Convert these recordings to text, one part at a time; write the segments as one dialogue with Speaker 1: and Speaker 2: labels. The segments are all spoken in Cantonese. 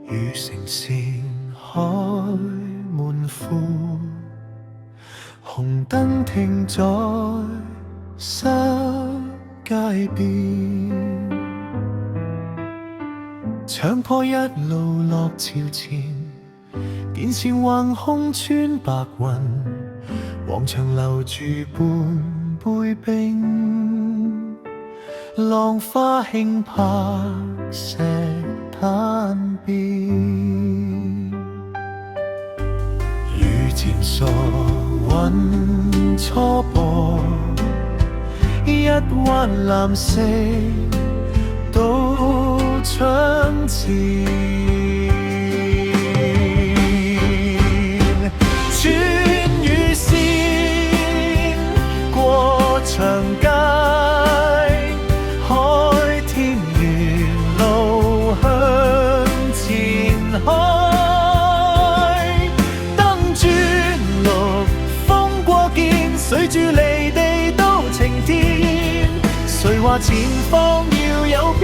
Speaker 1: 如城前海滿闊，紅燈停在失街邊，長坡一路落潮前，電線橫空穿白雲，黃牆留住半杯冰，浪花輕拍石灘邊，如前傻雲初播，一彎藍色到窗前，穿雨線過長街，海天沿路向前開，燈轉綠風過肩，隨住離地到晴天，誰話前方要有變，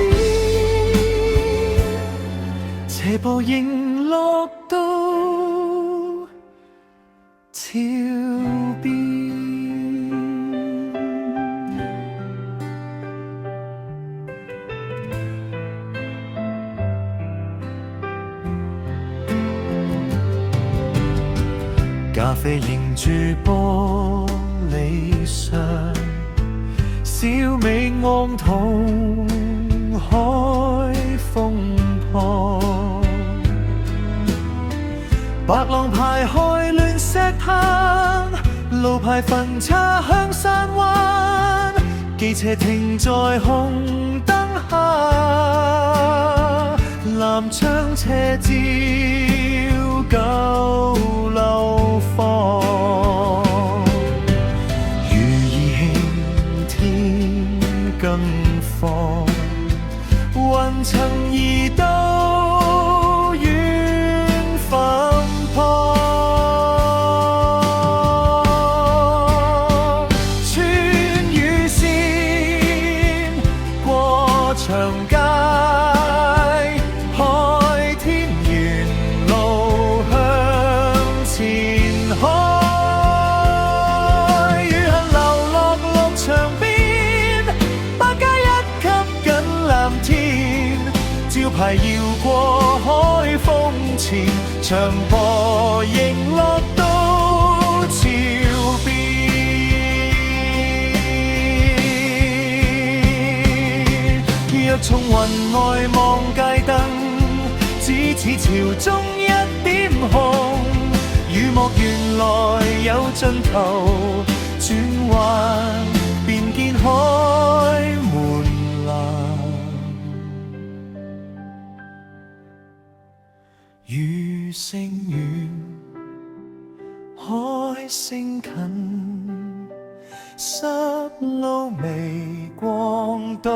Speaker 1: 斜坡迎落到橋邊。咖啡凝住玻璃上，小美昂頭海風破，白浪排開亂石灘，路牌分岔向山灣，機車停在紅燈下，南窗斜照舊樓房，如意慶天更放，雲層移到遠帆旁，穿雨線過長街，海天沿路向前開，雨痕流落綠牆邊，百佳一吸緊藍天，招牌搖過海風前，長坡迎落到潮邊，若從雲外望街燈，只似潮中一點紅，雨幕原來有盡頭，轉彎便見海門欄，雨聲遠，海聲近，濕路微光到